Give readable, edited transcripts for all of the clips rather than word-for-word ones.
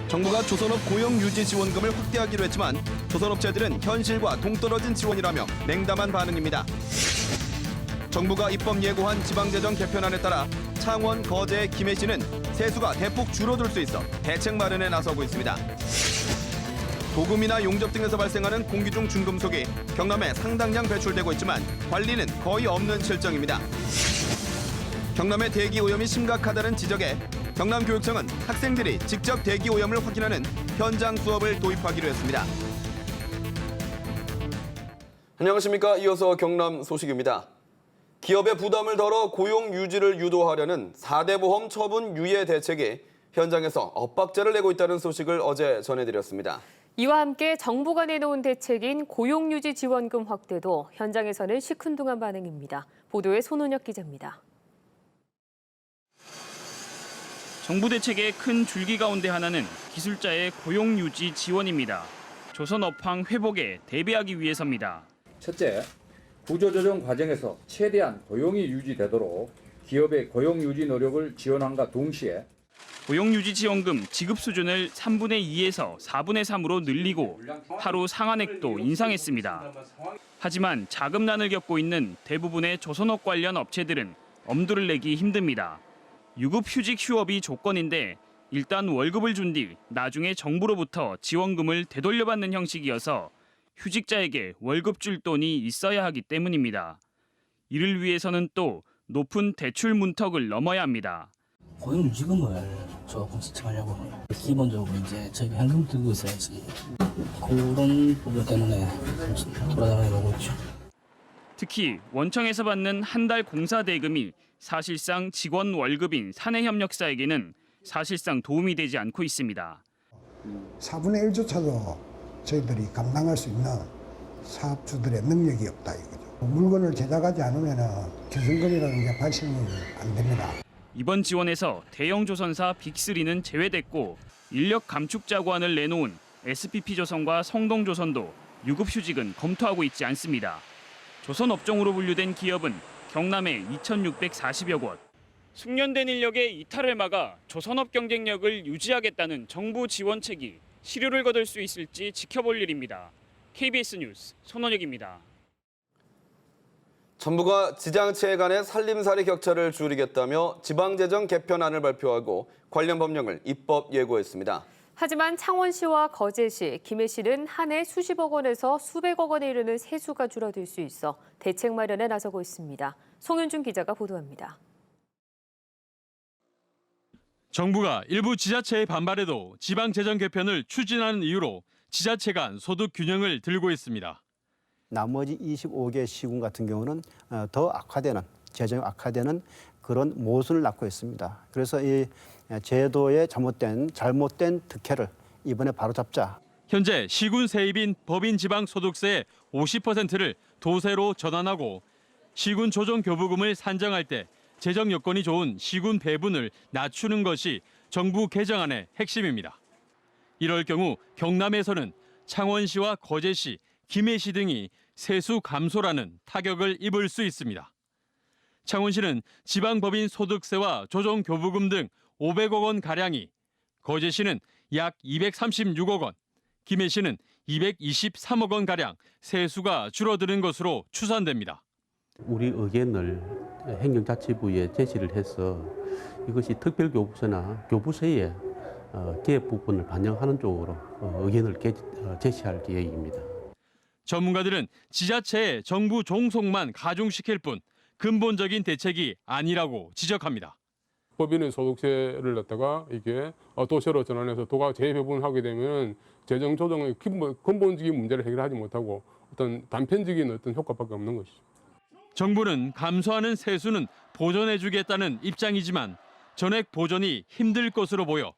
정부가 조선업 고용유지 지원금을 확대하기로 했지만 조선업체들은 현실과 동떨어진 지원이라며 냉담한 반응입니다. 정부가 입법 예고한 지방재정 개편안에 따라 창원, 거제, 김해시는 세수가 대폭 줄어들 수 있어 대책 마련에 나서고 있습니다. 도금이나 용접 등에서 발생하는 공기 중 중금속이 경남에 상당량 배출되고 있지만 관리는 거의 없는 실정입니다. 경남의 대기 오염이 심각하다는 지적에 경남교육청은 학생들이 직접 대기 오염을 확인하는 현장 수업을 도입하기로 했습니다. 안녕하십니까. 이어서 경남 소식입니다. 기업의 부담을 덜어 고용 유지를 유도하려는 4대 보험 처분 유예 대책이 현장에서 엇박자를 내고 있다는 소식을 어제 전해드렸습니다. 이와 함께 정부가 내놓은 대책인 고용유지 지원금 확대도 현장에서는 시큰둥한 반응입니다. 보도에 손은혁 기자입니다. 정부 대책의 큰 줄기 가운데 하나는 기술자의 고용유지 지원입니다. 조선 업황 회복에 대비하기 위해서입니다. 첫째, 구조조정 과정에서 최대한 고용이 유지되도록 기업의 고용유지 노력을 지원함과 동시에 고용유지 지원금 지급 수준을 3분의 2에서 4분의 3으로 늘리고 하루 상한액도 인상했습니다. 하지만 자금난을 겪고 있는 대부분의 조선업 관련 업체들은 엄두를 내기 힘듭니다. 유급휴직 휴업이 조건인데 일단 월급을 준 뒤 나중에 정부로부터 지원금을 되돌려받는 형식이어서 휴직자에게 월급 줄 돈이 있어야 하기 때문입니다. 이를 위해서는 또 높은 대출 문턱을 넘어야 합니다. 고용유지금을 조금 신청하려고 기본적으로 이제 저희가 현금 들고 있어야지 그런 부분 때문에 돌아다니고 있죠. 특히 원청에서 받는 한 달 공사 대금이 사실상 직원 월급인 사내협력사에게는 사실상 도움이 되지 않고 있습니다. 4분의 1조차도 저희들이 감당할 수 있는 사업주들의 능력이 없다 이거죠. 물건을 제작하지 않으면 기술금이라는 게 발생이 안 됩니다. 이번 지원에서 대형 조선사 빅3는 제외됐고 인력 감축 자구안을 내놓은 SPP조선과 성동조선도 유급휴직은 검토하고 있지 않습니다. 조선업종으로 분류된 기업은 경남에 2,640여 곳. 숙련된 인력의 이탈을 막아 조선업 경쟁력을 유지하겠다는 정부 지원책이 실효를 거둘 수 있을지 지켜볼 일입니다. KBS 뉴스 손원혁입니다. 정부가 지자체 간의 살림살이 격차를 줄이겠다며 지방재정 개편안을 발표하고 관련 법령을 입법 예고했습니다. 하지만 창원시와 거제시, 김해시는 한 해 수십억 원에서 수백억 원에 이르는 세수가 줄어들 수 있어 대책 마련에 나서고 있습니다. 송윤준 기자가 보도합니다. 정부가 일부 지자체의 반발에도 지방재정 개편을 추진하는 이유로 지자체 간 소득 균형을 들고 있습니다. 나머지 25개 시군 같은 경우는 더 악화되는, 재정이 악화되는 그런 모순을 낳고 있습니다. 그래서 이 제도의 잘못된 득회를 이번에 바로잡자. 현재 시군 세입인 법인 지방 소득세의 50%를 도세로 전환하고 시군 조정 교부금을 산정할 때 재정 여건이 좋은 시군 배분을 낮추는 것이 정부 개정안의 핵심입니다. 이럴 경우 경남에서는 창원시와 거제시, 김해시 등이 세수 감소라는 타격을 입을 수 있습니다. 창원시는 지방법인 소득세와 조정교부금 등 500억 원 가량이, 거제시는 약 236억 원, 김해시는 223억 원 가량 세수가 줄어드는 것으로 추산됩니다. 우리 의견을 행정자치부에 제시를 해서 이것이 특별교부세나 교부세의 개입 부분을 반영하는 쪽으로 의견을 제시할 계획입니다. 전문가들은 지자체의 정부 종속만 가중시킬 뿐 근본적인 대책이 아니라고 지적합니다. 법인의 소득세를 갖다가 이게 도세로 전환해서 도가 재배분하게 되면 재정 조정의 근본적인 문제를 해결하지 못하고 어떤 단편적인 어떤 효과밖에 없는 것이죠. 정부는 감소하는 세수는 보전해주겠다는 입장이지만 전액 보전이 힘들 것으로 보여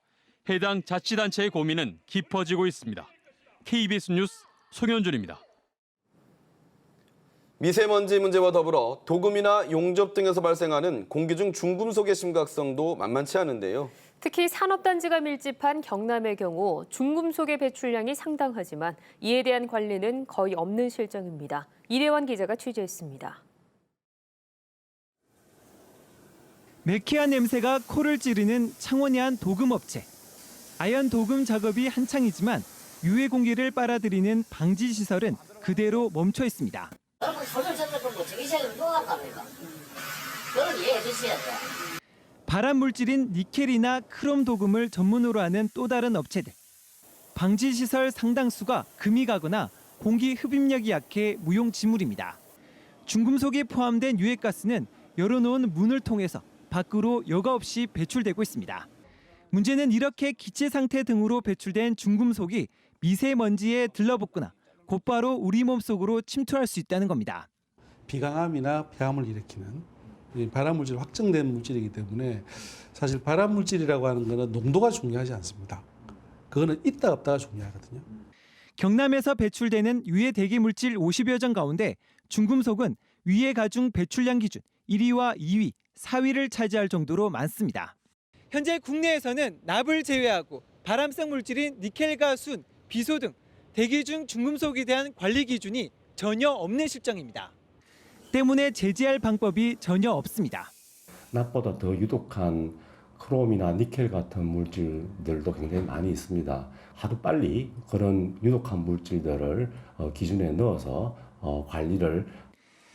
해당 자치단체의 고민은 깊어지고 있습니다. KBS 뉴스 송현준입니다. 미세먼지 문제와 더불어 도금이나 용접 등에서 발생하는 공기 중 중금속의 심각성도 만만치 않은데요. 특히 산업단지가 밀집한 경남의 경우 중금속의 배출량이 상당하지만 이에 대한 관리는 거의 없는 실정입니다. 이래원 기자가 취재했습니다. 매캐한 냄새가 코를 찌르는 창원의 한 도금업체. 아연 도금 작업이 한창이지만 유해 공기를 빨아들이는 방지 시설은 그대로 멈춰 있습니다. 발암 물질인 니켈이나 크롬 도금을 전문으로 하는 또 다른 업체들. 방지 시설 상당수가 금이 가거나 공기 흡입력이 약해 무용지물입니다. 중금속이 포함된 유해가스는 열어놓은 문을 통해서 밖으로 여과 없이 배출되고 있습니다. 문제는 이렇게 기체 상태 등으로 배출된 중금속이 미세먼지에 들러붙거나 곧바로 우리 몸속으로 침투할 수 있다는 겁니다. 비강암이나 폐암을 일으키는 발암물질 확정된 물질이기 때문에 사실 발암물질이라고 하는 것은 농도가 중요하지 않습니다. 그거는 있다 없다가 중요하거든요. 경남에서 배출되는 유해 대기 물질 50여 종 가운데 중금속은 유해 가중 배출량 기준 1위와 2위, 4위를 차지할 정도로 많습니다. 현재 국내에서는 납을 제외하고 발암성 물질인 니켈과 순, 비소 등 대기 중 중금속에 대한 관리 기준이 전혀 없는 실정입니다. 때문에 제재할 방법이 전혀 없습니다. 납보다 더 유독한 크롬이나 니켈 같은 물질들도 굉장히 많이 있습니다. 하루 빨리 그런 유독한 물질들을 기준에 넣어서 관리를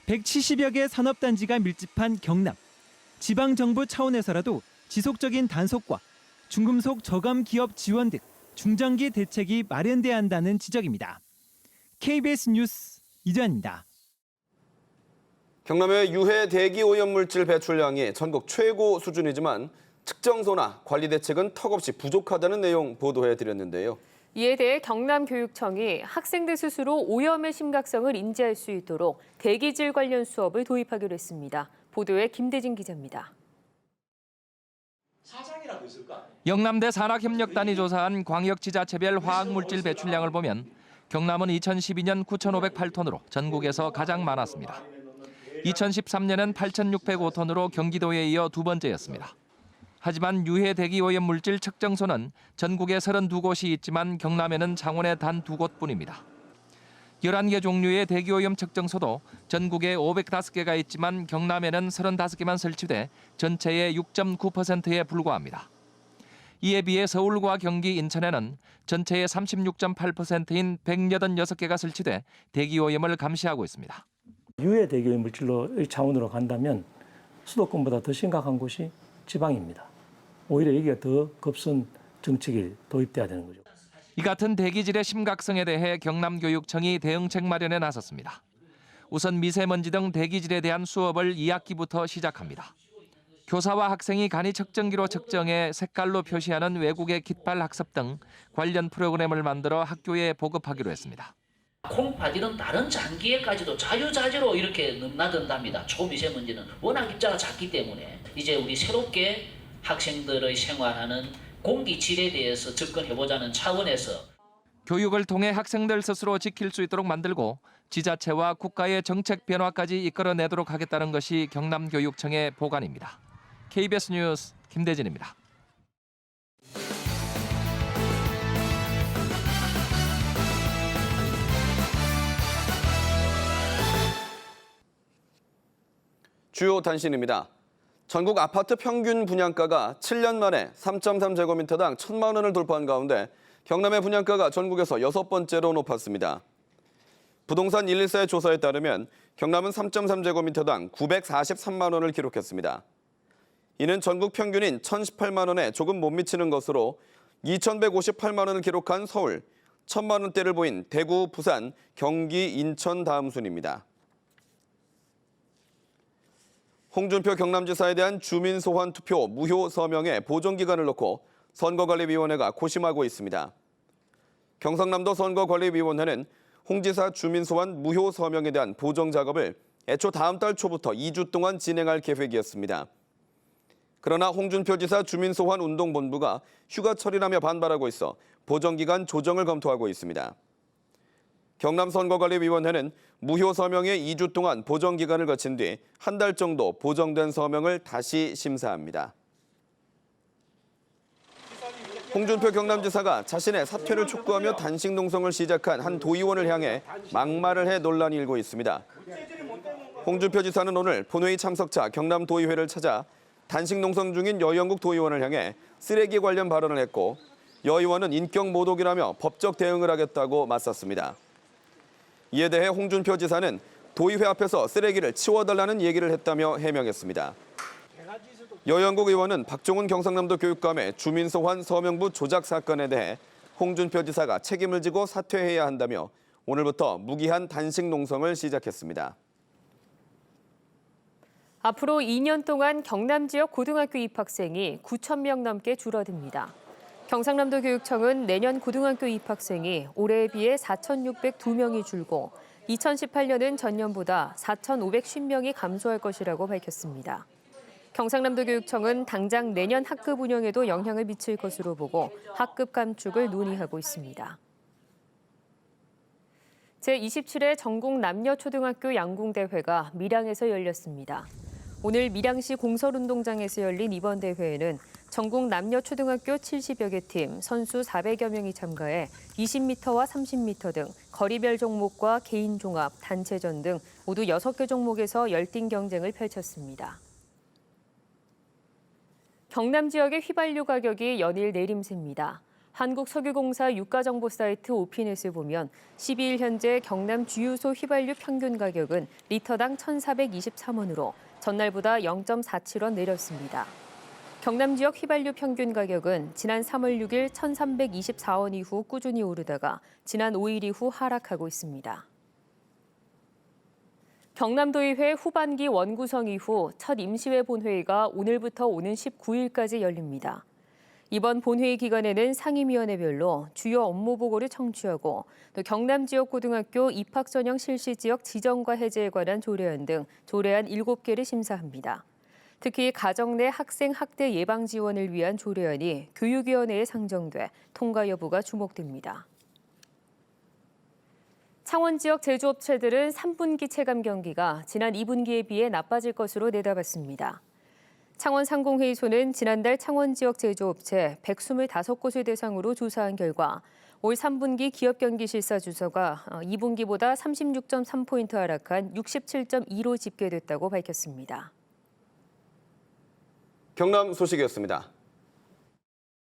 170여 개 산업단지가 밀집한 경남. 지방정부 차원에서라도 지속적인 단속과 중금속 저감 기업 지원 등 중장기 대책이 마련돼야 한다는 지적입니다. KBS 뉴스 이주환입니다. 경남의 유해 대기 오염물질 배출량이 전국 최고 수준이지만 측정소나 관리 대책은 턱없이 부족하다는 내용 보도해드렸는데요. 이에 대해 경남교육청이 학생들 스스로 오염의 심각성을 인지할 수 있도록 대기질 관련 수업을 도입하기로 했습니다. 보도에 김대진 기자입니다. 영남대 산학협력단이 조사한 광역지자체별 화학물질 배출량을 보면 경남은 2012년 9,508톤으로 전국에서 가장 많았습니다. 2013년엔 8,605톤으로 경기도에 이어 두 번째였습니다. 하지만 유해 대기 오염 물질 측정소는 전국에 32곳이 있지만 경남에는 창원에 단 2곳뿐입니다. 11개 종류의 대기 오염 측정소도 전국에 505개가 있지만 경남에는 35개만 설치돼 전체의 6.9%에 불과합니다. 이에 비해 서울과 경기, 인천에는 전체의 36.8%인 186개가 설치돼 대기 오염을 감시하고 있습니다. 유해 대기 오염 물질로 차원으로 간다면 수도권보다 더 심각한 곳이 지방입니다. 오히려 여기가 더 급선 정책이 도입돼야 되는 거죠. 이 같은 대기질의 심각성에 대해 경남교육청이 대응책 마련에 나섰습니다. 우선 미세먼지 등 대기질에 대한 수업을 2학기부터 시작합니다. 교사와 학생이 간이 측정기로 측정해 색깔로 표시하는 외국의 깃발 학습 등 관련 프로그램을 만들어 학교에 보급하기로 했습니다. 콩팥이든 다른 장기에까지도 자유자재로 이렇게 넘나든답니다. 초미세먼지는 워낙 입자가 작기 때문에 이제 우리 새롭게 학생들의 생활하는 공기질에 대해서 접근해보자는 차원에서 교육을 통해 학생들 스스로 지킬 수 있도록 만들고 지자체와 국가의 정책 변화까지 이끌어내도록 하겠다는 것이 경남교육청의 보관입니다. KBS 뉴스 김대진입니다. 주요 단신입니다. 전국 아파트 평균 분양가가 7년 만에 3.3제곱미터당 1,000만 원을 돌파한 가운데 경남의 분양가가 전국에서 6번째로 높았습니다. 부동산 114의 조사에 따르면 경남은 3.3제곱미터당 943만 원을 기록했습니다. 이는 전국 평균인 1,018만 원에 조금 못 미치는 것으로 2,158만 원을 기록한 서울, 1,000만 원대를 보인 대구, 부산, 경기, 인천 다음 순입니다. 홍준표 경남지사에 대한 주민 소환 투표 무효 서명에 보정기간을 놓고 선거관리위원회가 고심하고 있습니다. 경상남도 선거관리위원회는 홍 지사 주민 소환 무효 서명에 대한 보정 작업을 애초 다음 달 초부터 2주 동안 진행할 계획이었습니다. 그러나 홍준표 지사 주민 소환 운동본부가 휴가철이라며 반발하고 있어 보정기간 조정을 검토하고 있습니다. 경남선거관리위원회는 무효 서명에 2주 동안 보정기간을 거친 뒤 한 달 정도 보정된 서명을 다시 심사합니다. 홍준표 경남지사가 자신의 사퇴를 촉구하며 단식 농성을 시작한 한 도의원을 향해 막말을 해 논란이 일고 있습니다. 홍준표 지사는 오늘 본회의 참석차 경남도의회를 찾아 단식 농성 중인 여영국 도의원을 향해 쓰레기 관련 발언을 했고 여 의원은 인격 모독이라며 법적 대응을 하겠다고 맞섰습니다. 이에 대해 홍준표 지사는 도의회 앞에서 쓰레기를 치워달라는 얘기를 했다며 해명했습니다. 여영국 의원은 박종훈 경상남도 교육감의 주민소환 서명부 조작 사건에 대해 홍준표 지사가 책임을 지고 사퇴해야 한다며 오늘부터 무기한 단식 농성을 시작했습니다. 앞으로 2년 동안 경남 지역 고등학교 입학생이 9,000명 넘게 줄어듭니다. 경상남도 교육청은 내년 고등학교 입학생이 올해에 비해 4,602명이 줄고 2018년은 전년보다 4,550명이 감소할 것이라고 밝혔습니다. 경상남도 교육청은 당장 내년 학급 운영에도 영향을 미칠 것으로 보고 학급 감축을 논의하고 있습니다. 제27회 전국 남녀초등학교 양궁대회가 밀양에서 열렸습니다. 오늘 밀양시 공설운동장에서 열린 이번 대회에는 전국 남녀초등학교 70여 개 팀, 선수 400여 명이 참가해 20m와 30m 등 거리별 종목과 개인 종합, 단체전 등 모두 6개 종목에서 열띤 경쟁을 펼쳤습니다. 경남 지역의 휘발유 가격이 연일 내림세입니다. 한국석유공사 유가정보 사이트 오피넷을 보면 12일 현재 경남 주유소 휘발유 평균 가격은 리터당 1,423원으로 전날보다 0.47원 내렸습니다. 경남 지역 휘발유 평균 가격은 지난 3월 6일 1,324원 이후 꾸준히 오르다가 지난 5일 이후 하락하고 있습니다. 경남도의회 후반기 원구성 이후 첫 임시회 본회의가 오늘부터 오는 19일까지 열립니다. 이번 본회의 기간에는 상임위원회별로 주요 업무 보고를 청취하고 또 경남 지역 고등학교 입학 전형 실시 지역 지정과 해제에 관한 조례안 등 조례안 7개를 심사합니다. 특히 가정 내 학생 학대 예방 지원을 위한 조례안이 교육위원회에 상정돼 통과 여부가 주목됩니다. 창원 지역 제조업체들은 3분기 체감 경기가 지난 2분기에 비해 나빠질 것으로 내다봤습니다. 창원 상공회의소는 지난달 창원 지역 제조업체 125곳을 대상으로 조사한 결과 올 3분기 기업 경기 실사 주소가 2분기보다 36.3포인트 하락한 67.2로 집계됐다고 밝혔습니다. 경남 소식이었습니다.